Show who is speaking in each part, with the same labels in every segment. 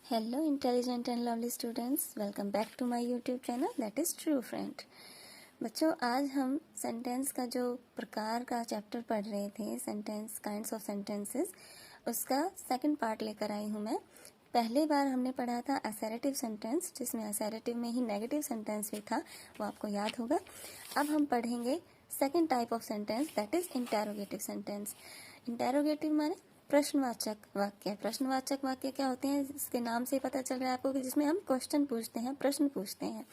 Speaker 1: Hello intelligent and lovely students, welcome back to my YouTube channel that is True Friend। बच्चों आज हम sentence का जो प्रकार का चैप्टर पढ़ रहे थे, सेंटेंस काइंड्स ऑफ सेंटेंसेस, उसका सेकंड पार्ट लेकर आई हूँ मैं। पहले बार हमने पढ़ा था असर्टिव सेंटेंस, जिसमें असर्टिव में ही नेगेटिव सेंटेंस भी था, वो आपको याद होगा। अब हम पढ़ेंगे second type of sentence that is interrogative sentence. Interrogative माने प्रश्नवाचक वाक्य। प्रश्नवाचक वाक्य क्या होते हैं, इसके नाम से पता चल रहा है आपको कि जिसमें हम क्वेश्चन पूछते हैं, प्रश्न पूछते हैं।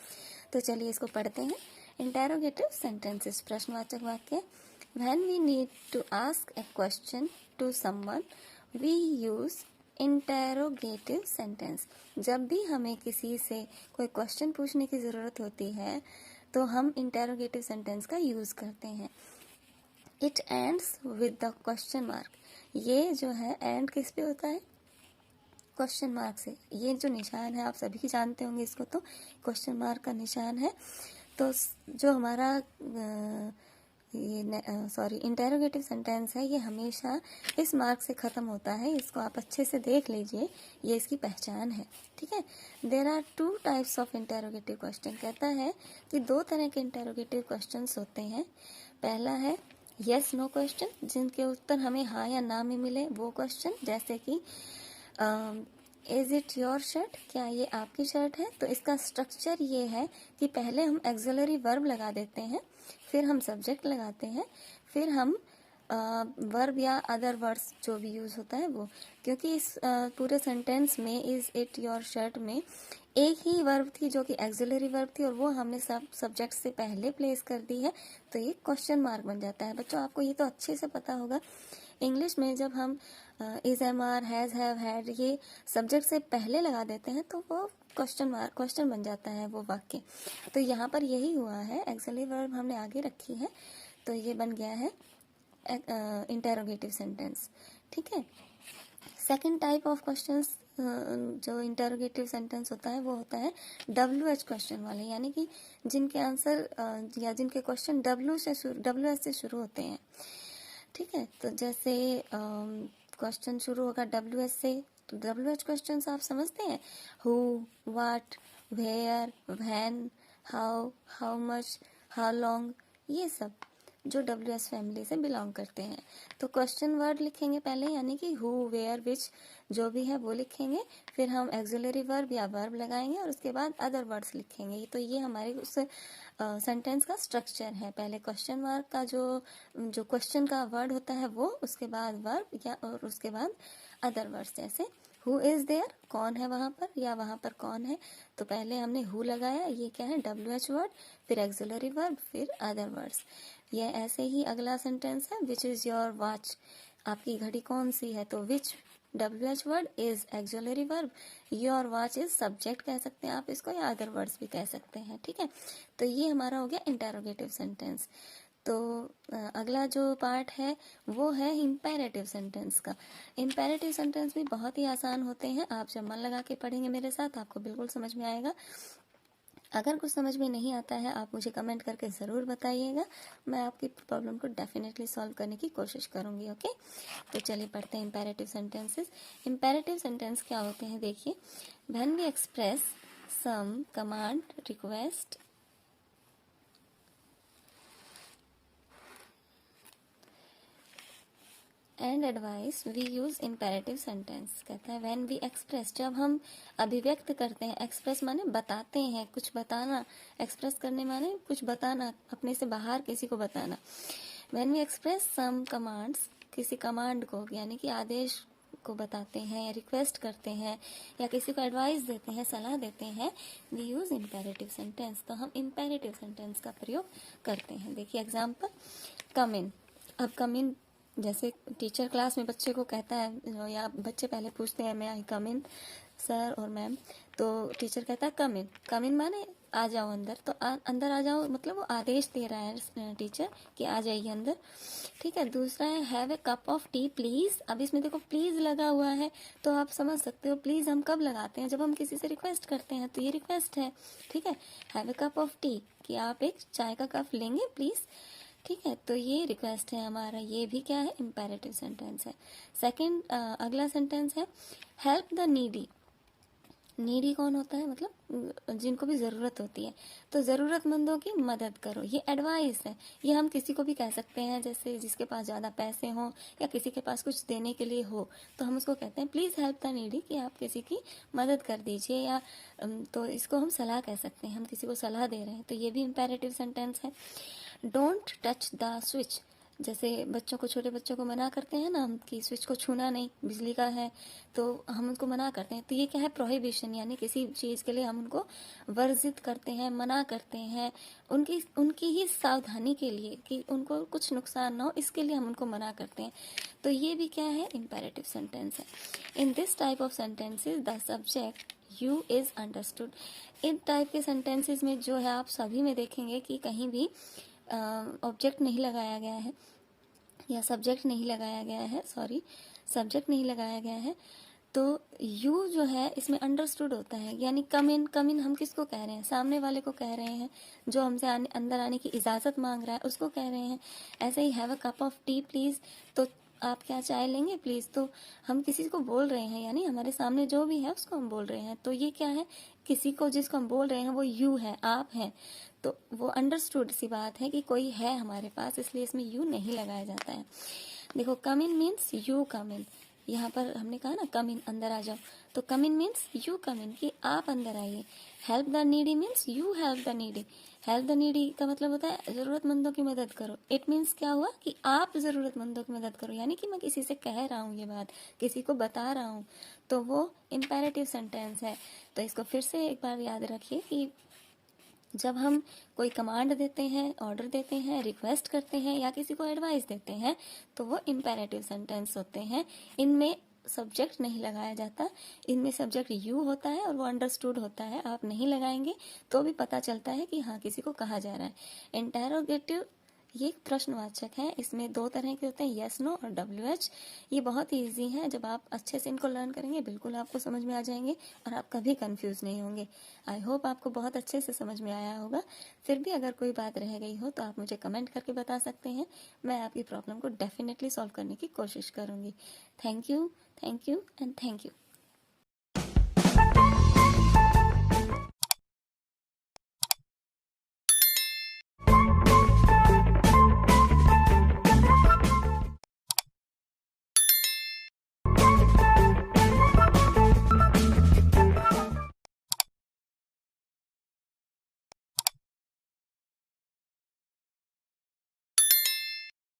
Speaker 1: तो चलिए इसको पढ़ते हैं। इंटेरोगेटिव सेंटेंसेस, प्रश्नवाचक वाक्य। When we need to ask a question to someone we use interrogative sentence. जब भी हमें किसी से कोई क्वेश्चन पूछने की जरूरत होती है तो हम इंटेरोगेटिव सेंटेंस का यूज करते हैं। It ends with the question mark. ये जो है एंड किस पे होता है, क्वेश्चन मार्क से। ये जो निशान है आप सभी जानते होंगे इसको, तो क्वेश्चन मार्क का निशान है। तो जो हमारा इंटेरोगेटिव सेंटेंस है ये हमेशा इस मार्क से खत्म होता है। इसको आप अच्छे से देख लीजिए, ये इसकी पहचान है। ठीक है। There are two types of interrogative question. कहता है कि दो तरह के इंटेरोगेटिव क्वेश्चंस होते हैं। पहला है यस नो क्वेश्चन, जिनके उत्तर हमें हाँ या ना में मिले, वो क्वेश्चन। जैसे कि इज इट योर शर्ट, क्या ये आपकी शर्ट है। तो इसका स्ट्रक्चर ये है कि पहले हम एक्सिलरी वर्ब लगा देते हैं, फिर हम सब्जेक्ट लगाते हैं, फिर हम वर्ब या अदर वर्ड्स जो भी यूज होता है वो। क्योंकि इस पूरे सेंटेंस में इज इट योर शर्ट में एक ही वर्ब थी जो कि एक्सिलरी वर्ब थी, और वो हमने सब सब्जेक्ट से पहले प्लेस कर दी है, तो ये क्वेश्चन मार्क बन जाता है। बच्चों आपको ये तो अच्छे से पता होगा, इंग्लिश में जब हम is, am, are, has, have, had ये सब्जेक्ट से पहले लगा देते हैं तो वो क्वेश्चन बन जाता है वो वाक्य। तो यहाँ पर यही हुआ है, एक्सिलरी वर्ब हमने आगे रखी है तो ये बन गया है इंटेरोगेटिव सेंटेंस। ठीक है। सेकंड टाइप ऑफ क्वेश्चंस जो इंटेरोगेटिव सेंटेंस होता है वो होता है WH क्वेश्चन वाले, यानी कि जिनके आंसर या जिनके क्वेश्चन WH से शुरू होते हैं। ठीक है। तो जैसे क्वेश्चन शुरू होगा WH से, तो WH क्वेश्चंस आप समझते हैं, who, what, where, when, how, how much, how long, ये सब जो WH फैमिली से बिलोंग करते हैं। तो क्वेश्चन वर्ड लिखेंगे पहले, यानी कि हु, वेयर, विच जो भी है वो लिखेंगे, फिर हम एक्सिलरी वर्ब या वर्ब लगाएंगे और उसके बाद अदर वर्ड्स लिखेंगे। तो ये हमारे उस सेंटेंस का स्ट्रक्चर है। पहले क्वेश्चन मार्क का जो क्वेश्चन का वर्ड होता है वो, उसके बाद वर्ब या और उसके बाद अदर वर्ड्स। जैसे हु इज देयर, कौन है वहां पर या वहां पर कौन है। तो पहले हमने हु लगाया, ये क्या है WH वर्ड, फिर एक्सिलरी वर्ब, फिर अदर वर्ड्स। ये ऐसे ही अगला सेंटेंस है विच इज योर वॉच, आपकी घड़ी कौन सी है। तो विच WH word is axillary verb, your watch is subject कह सकते हैं आप इसको, या अदर वर्ड्स भी कह सकते हैं। ठीक है। तो ये हमारा हो गया इंटेरोगेटिव सेंटेंस। तो अगला जो पार्ट है वो है इम्पेरेटिव सेंटेंस का। इम्पेरेटिव सेंटेंस भी बहुत ही आसान होते हैं, आप जब मन लगा के पढ़ेंगे मेरे साथ आपको बिल्कुल समझ में आएगा। अगर कुछ समझ में नहीं आता है आप मुझे कमेंट करके ज़रूर बताइएगा, मैं आपकी प्रॉब्लम को डेफिनेटली सॉल्व करने की कोशिश करूंगी। ओके। तो चलिए पढ़ते हैं इम्पेरेटिव सेंटेंसेस। इम्पेरेटिव सेंटेंस क्या होते हैं, देखिए। When we express some command, request and advice we use imperative sentence. कहता है व्हेन वी एक्सप्रेस, जब हम अभिव्यक्त करते हैं। एक्सप्रेस माने बताते हैं, कुछ बताना। एक्सप्रेस करने माने कुछ बताना, अपने से बाहर किसी को बताना। When we express some commands, किसी कमांड को यानी कि आदेश को बताते हैं, रिक्वेस्ट करते हैं या किसी को एडवाइस देते हैं, सलाह देते हैं, वी यूज इम्पेरेटिव सेंटेंस। तो हम इम्पेरेटिव सेंटेंस का प्रयोग करते हैं। देखिए एग्जाम्पल, कम इन। अब कम इन जैसे टीचर क्लास में बच्चे को कहता है, या बच्चे पहले पूछते हैं मैं आई कम इन सर और मैम, तो टीचर कहता है कम इन। कम इन माने आ जाओ अंदर। तो अंदर आ जाओ मतलब वो आदेश दे रहा है टीचर कि आ जाइए अंदर। ठीक है। दूसरा है have a cup of T please. अब इसमें देखो प्लीज लगा हुआ है, तो आप समझ सकते हो प्लीज हम कब लगाते हैं, जब हम किसी से रिक्वेस्ट करते हैं, तो ये रिक्वेस्ट है। ठीक है। Have a cup of T, कि आप एक चाय का कप लेंगे प्लीज। ठीक है। तो ये रिक्वेस्ट है हमारा, ये भी क्या है, इम्पेरेटिव सेंटेंस है। सेकंड अगला सेंटेंस है हेल्प द नीडी। नीडी कौन होता है, मतलब जिनको भी ज़रूरत होती है, तो ज़रूरतमंदों की मदद करो, ये एडवाइस है। ये हम किसी को भी कह सकते हैं, जैसे जिसके पास ज़्यादा पैसे हों या किसी के पास कुछ देने के लिए हो, तो हम उसको कहते हैं प्लीज़ हेल्प द नीडी, कि आप किसी की मदद कर दीजिए, या तो इसको हम सलाह कह सकते हैं, हम किसी को सलाह दे रहे हैं, तो ये भी इम्पेरेटिव सेंटेंस है। डोंट टच द स्विच, जैसे बच्चों को, छोटे बच्चों को मना करते हैं ना हम कि स्विच को छूना नहीं, बिजली का है, तो हम उनको मना करते हैं, तो ये क्या है, प्रोहिबिशन, यानी किसी चीज़ के लिए हम उनको वर्जित करते हैं, मना करते हैं, उनकी उनकी ही सावधानी के लिए, कि उनको कुछ नुकसान ना हो, इसके लिए हम उनको मना करते हैं। तो ये भी क्या है, इम्पेरेटिव सेंटेंस है। In this type of sentences the subject you is understood. In type के सेंटेंसेज में जो है, आप सभी में देखेंगे कि कहीं भी ऑब्जेक्ट नहीं लगाया गया है, या सब्जेक्ट नहीं लगाया गया है, सब्जेक्ट नहीं लगाया गया है, तो यू जो है इसमें अंडरस्टूड होता है, यानी कम इन हम किसको कह रहे हैं, सामने वाले को कह रहे हैं, जो हमसे अंदर आने की इजाज़त मांग रहा है उसको कह रहे हैं। ऐसे he have a cup of T please, तो आप क्या चाय लेंगे प्लीज़, तो हम किसी को बोल रहे हैं, यानी हमारे सामने जो भी है उसको हम बोल रहे हैं, तो ये क्या है, किसी को जिसको हम बोल रहे हैं वो यू है, आप हैं, तो वो अंडरस्टूड सी बात है कि कोई है हमारे पास, इसलिए इसमें यू नहीं लगाया जाता है। देखो, कम इन मीन्स यू कम इन, यहाँ पर हमने कहा ना कम इन, अंदर आ जाओ, तो कम इन मीन्स यू कम इन, कि आप अंदर आइए। Help the needy means you help the needy. Help the needy का मतलब होता है ज़रूरतमंदों की मदद करो। इट मीन्स क्या हुआ कि आप ज़रूरतमंदों की मदद करो, यानी कि मैं किसी से कह रहा हूँ ये बात, किसी को बता रहा हूँ, तो वो इम्पेरेटिव सेंटेंस है। तो इसको फिर से एक बार याद रखिए कि जब हम कोई कमांड देते हैं, ऑर्डर देते हैं, रिक्वेस्ट करते हैं, या किसी को एडवाइस देते हैं, तो वो इम्पेरेटिव सेंटेंस होते हैं। इनमें सब्जेक्ट नहीं लगाया जाता, इनमें सब्जेक्ट यू होता है और वो अंडरस्टूड होता है। आप नहीं लगाएंगे तो भी पता चलता है कि हाँ, किसी को कहा जा रहा है। इंटेरोगेटिव ये एक प्रश्नवाचक है, इसमें दो तरह के होते हैं, यस नो और WH। ये बहुत ही ईजी है, जब आप अच्छे से इनको लर्न करेंगे बिल्कुल आपको समझ में आ जाएंगे और आप कभी कंफ्यूज नहीं होंगे। आई होप आपको बहुत अच्छे से समझ में आया होगा। फिर भी अगर कोई बात रह गई हो तो आप मुझे कमेंट करके बता सकते हैं, मैं आपकी प्रॉब्लम को डेफिनेटली सॉल्व करने की कोशिश करूँगी। Thank you and thank you.